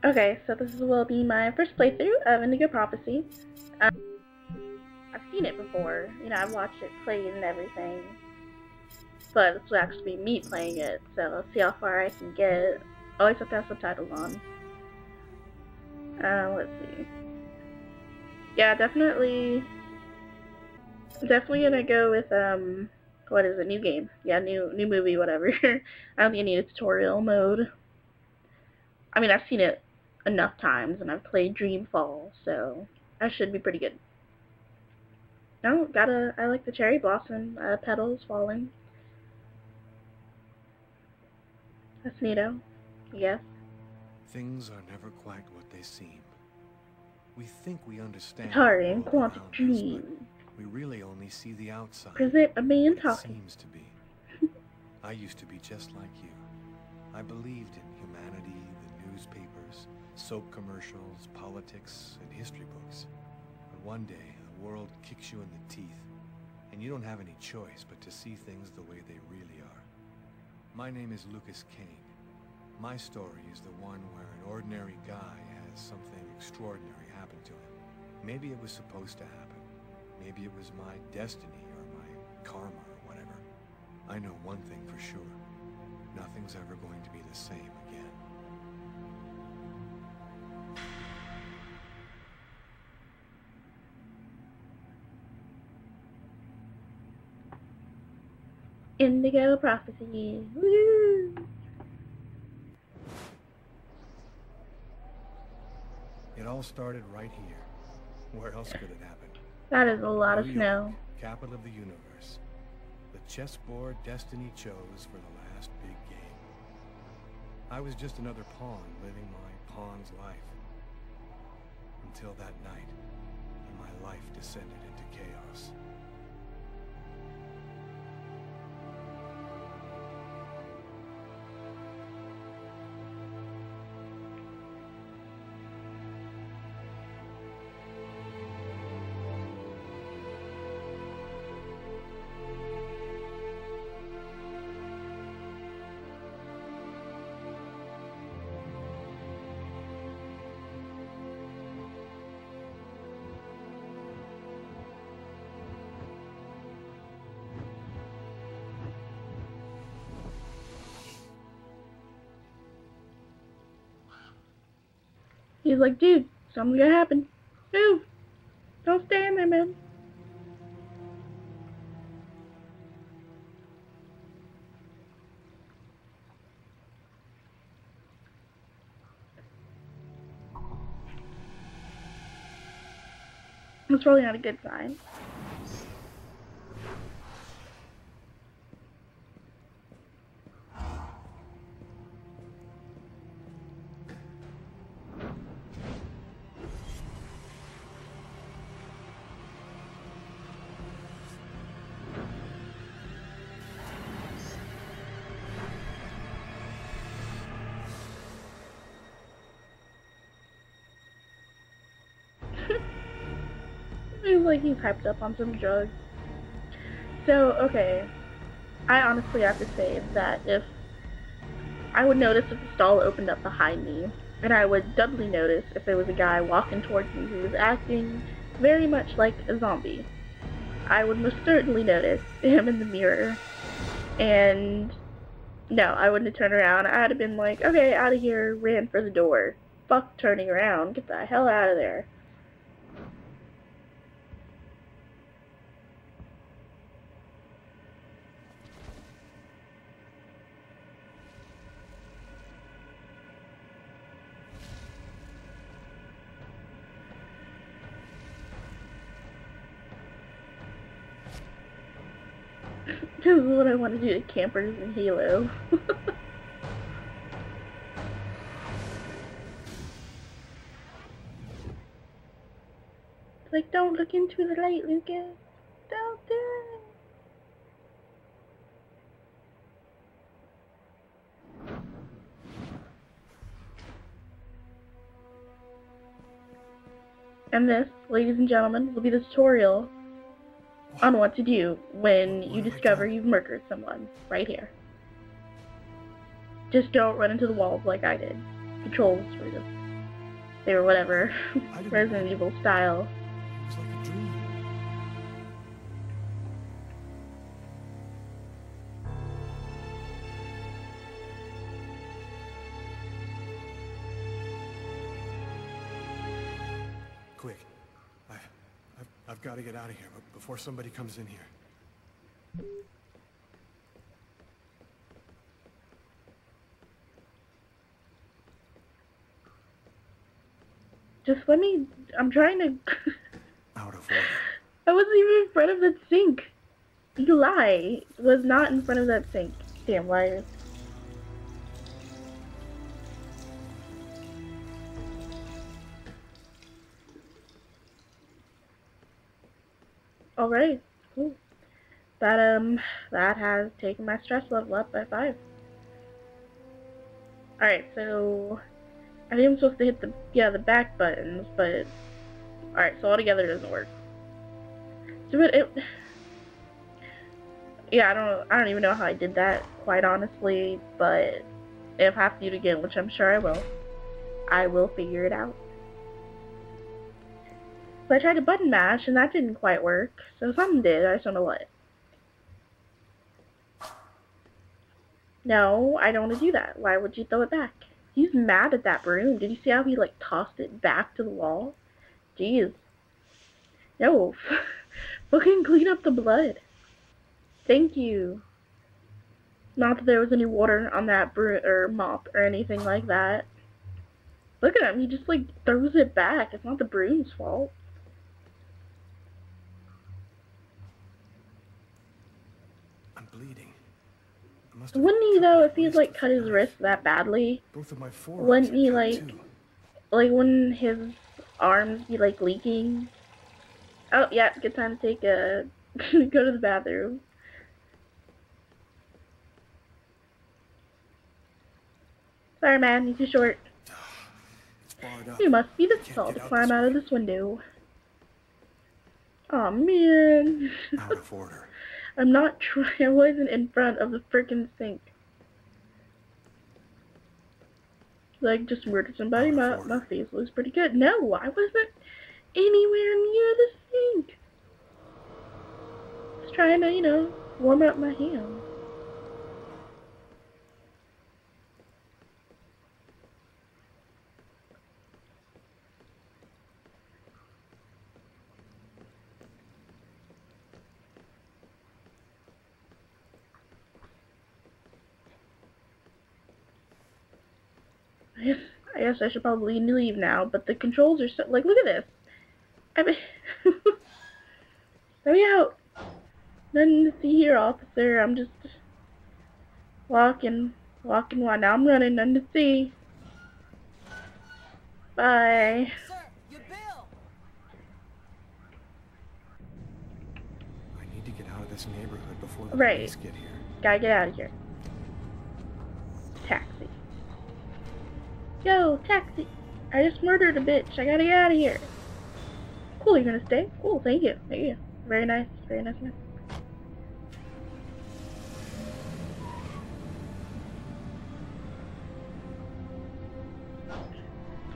Okay, so this will be my first playthrough of Indigo Prophecy. I've seen it before, you know, I've watched it played and everything, but this will actually be me playing it, so let's see how far I can get. Always have to have subtitles on. Let's see. Yeah, definitely gonna go with, what is it, new game? Yeah, new movie, whatever. I don't think I need a tutorial mode. I mean, I've seen it enough times, and I've played Dreamfall, so that should be pretty good. No, I like the cherry blossom petals falling. That's neato, yes. Things are never quite what they seem. We think we understand Atari and Quantic us, dream. we really only see the outside. Present a man what talking. It seems to be. I used to be just like you. I believed in humanity, the newspapers, soap commercials, politics, and history books. But one day, the world kicks you in the teeth, and you don't have any choice but to see things the way they really are. My name is Lucas Kane. My story is the one where an ordinary guy has something extraordinary happen to him. Maybe it was supposed to happen. Maybe it was my destiny or my karma or whatever. I know one thing for sure. Nothing's ever going to be the same again. Indigo Prophecy. Woo! It all started right here. Where else could it happen? That is a lot of New snow. York, capital of the universe. The chessboard destiny chose for the last big game. I was just another pawn living my pawn's life. Until that night, when my life descended into chaos. He's like, dude, something's gonna happen. Move! Don't stand there, man. That's probably not a good sign. He's like, he's hyped up on some drugs. So, okay. I honestly have to say that if I would notice if the stall opened up behind me, and I would doubly notice if there was a guy walking towards me who was acting very much like a zombie. I would most certainly notice him in the mirror. And no, I wouldn't have turned around. I'd have been like, okay, out of here, ran for the door. Fuck turning around. Get the hell out of there. This is what I want to do to campers in Halo. It's like, don't look into the light, Lucas. Don't do it. And this, ladies and gentlemen, will be the tutorial on what to do when you discover you've murdered someone, right here. Just don't run into the walls like I did. Controls for this. or whatever, I didn't Resident Evil style. It was like a dream. Quick. I've got to get out of here before somebody comes in here. Just let me, I'm trying to, Out of order. I wasn't even in front of that sink. You lie. Was not in front of that sink. Damn liar. Alright, cool. That has taken my stress level up by 5. Alright, so I think I'm supposed to hit the back buttons, but alright, so altogether it doesn't work. So yeah, I don't even know how I did that, quite honestly, but if I have to do it again, which I'm sure I will figure it out. So I tried to button mash, and that didn't quite work, so something did, I just don't know what. No, I don't want to do that. Why would you throw it back? He's mad at that broom. Did you see how he, like, tossed it back to the wall? Jeez. No. Fucking clean up the blood. Thank you. Not that there was any water on that mop or anything like that. Look at him. He just, like, throws it back. It's not the broom's fault. I'm bleeding. Wouldn't he, though, if he'd, like, cut his wrist that badly? Both of my forearms Wouldn't he, are cut, like, too. wouldn't his arms be, like, leaking? Oh, yeah, good time to take a, go to the bathroom. Sorry, man, you're too short. It's barred up. You must be the Can't tall get to out climb this out way. of this window. Aw, man. Out of order. I'm not trying. I wasn't in front of the frickin' sink. Like, just murdered somebody. My face looks pretty good. No, I wasn't anywhere near the sink. Just trying to, you know, warm up my hands. I guess I should probably leave now, but the controls are so, like, look at this. I mean, let me out. Nothing to see here, officer. I'm just walking while now I'm running, nothing to see. Bye. Sir, your bill! I need to get out of this neighborhood before the Right. police get here. Gotta get out of here. Taxi. Yo, taxi. I just murdered a bitch. I gotta get out of here. Cool, you're gonna stay? Cool, thank you. Thank you. Very nice. Very nice, man.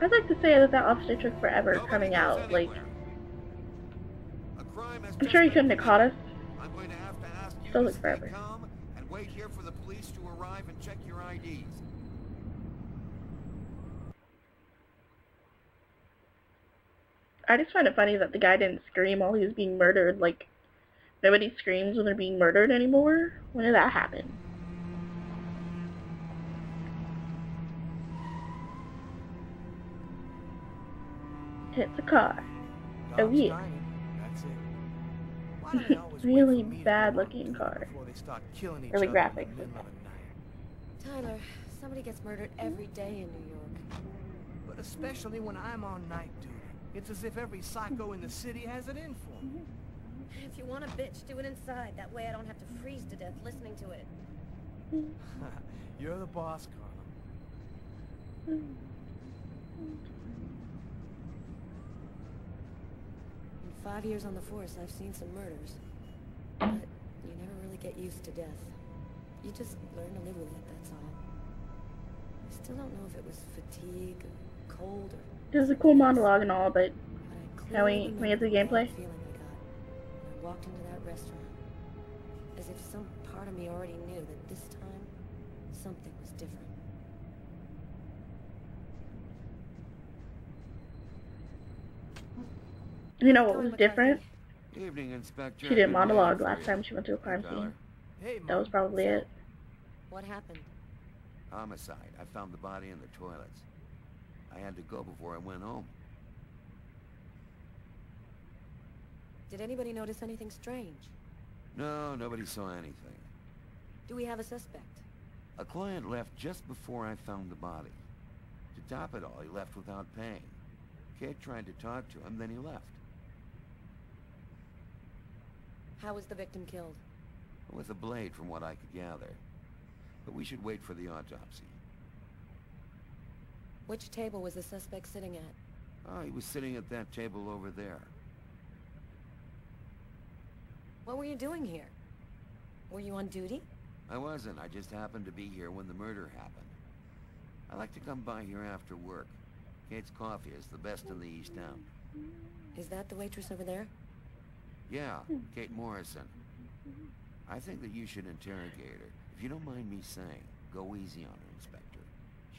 I'd like to say that officer took forever coming out. Like, I'm sure he couldn't have caught us. I'm going to have to ask you Still to look stay forever. calm and wait here for the police to arrive and check your IDs. I just find it funny that the guy didn't scream while he was being murdered. Like, nobody screams when they're being murdered anymore. When did that happen? It's a car. Oh, Dog's yeah. dying. That's it. Why do they always wait Really for me to bad go out looking and do it car. before they start killing each Really other in graphic. the middle of the night? Tyler, somebody gets murdered every day in New York. But especially when I'm on night duty. It's as if every psycho in the city has it in for me. If you want a bitch, do it inside. That way I don't have to freeze to death listening to it. You're the boss, Connor. In 5 years on the force, I've seen some murders. But you never really get used to death. You just learn to live with it, that's all. I still don't know if it was fatigue or cold or This is a cool monologue and all, but but I can we clearly get to the remember gameplay? the feeling I got when I walked into that restaurant. As if some part of me already knew that this time something was different. You know what Going, was McCarthy. different? Evening, Inspector. She didn't Good man monologue for last you. time she went to a crime Hey, scene. Tyler. Hey, That was Mom. probably So, it. what happened? Homicide. I found the body in the toilets. I had to go before I went home. Did anybody notice anything strange? No, nobody saw anything. Do we have a suspect? A client left just before I found the body. To top it all, he left without paying. Kate tried to talk to him, then he left. How was the victim killed? With a blade, from what I could gather. But we should wait for the autopsy. Which table was the suspect sitting at? Oh, he was sitting at that table over there. What were you doing here? Were you on duty? I wasn't. I just happened to be here when the murder happened. I like to come by here after work. Kate's coffee is the best in the East Town. Is that the waitress over there? Yeah, Kate Morrison. I think that you should interrogate her. If you don't mind me saying, go easy on her, Inspector.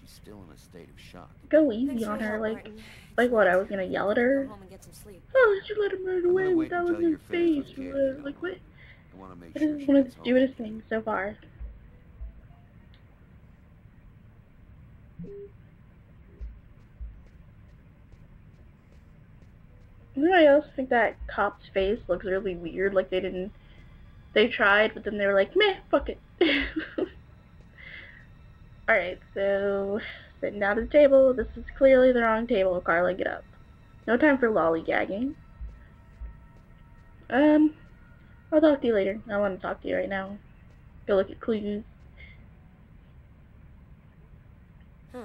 She's still in a state of shock. Go easy Thanks for on your her, help, like Martin. what? I was gonna yell at her. Go home and get some sleep. Oh, did you let him run I'm away gonna wait without until his you're finished face? with Kate. Or, like what? I want to make This sure is she one of gets the home. stupidest things so far. Anybody else think that cop's face looks really weird? Like they tried, but then they were like, meh, fuck it. Alright, so, sitting down at the table. This is clearly the wrong table. Carla, get up. No time for lollygagging. I'll talk to you later. I want to talk to you right now. Go look at clues. Huh.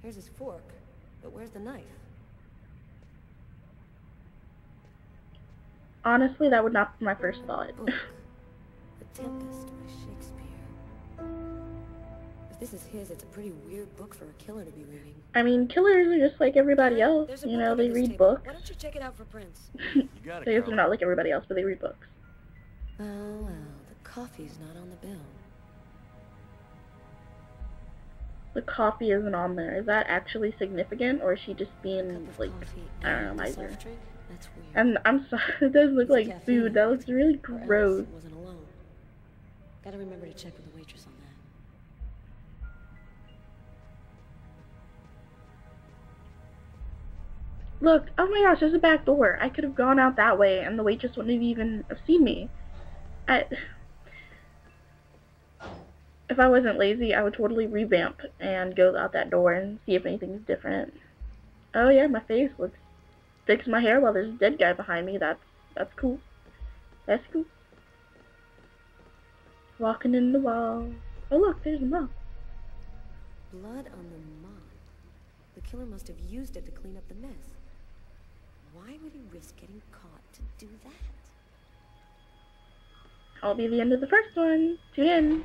Here's his fork. But where's the knife? Honestly, that would not be my first thought. Book. The Tempest by Shakespeare. If this is his, it's a pretty weird book for a killer to be reading. I mean, killers are just like everybody else. There's a You book know, under they this read table. books. Why don't you check it out for prints? You got I it, guess they're Carla. not like everybody else, but they read books. Well, well, the coffee's not on the bill. The coffee isn't on there. Is that actually significant, or is she just A being, cup of like, coffee I don't know, and a miser? soft drink? That's weird. And I'm sorry, it does look It's like caffeine. food. That looks really Or else gross. it wasn't alone. Gotta remember to check with the waitress on that. Look, oh my gosh, there's a back door. I could have gone out that way, and the waitress wouldn't have even have seen me. If I wasn't lazy, I would totally revamp and go out that door and see if anything's different. Oh yeah, my face looks... Fix my hair while there's a dead guy behind me. That's cool. That's cool. Walking in the wall. Oh look, there's a mop. Blood on the mop. The killer must have used it to clean up the mess. Why would he risk getting caught to do that? That'll be the end of the first one. Tune in.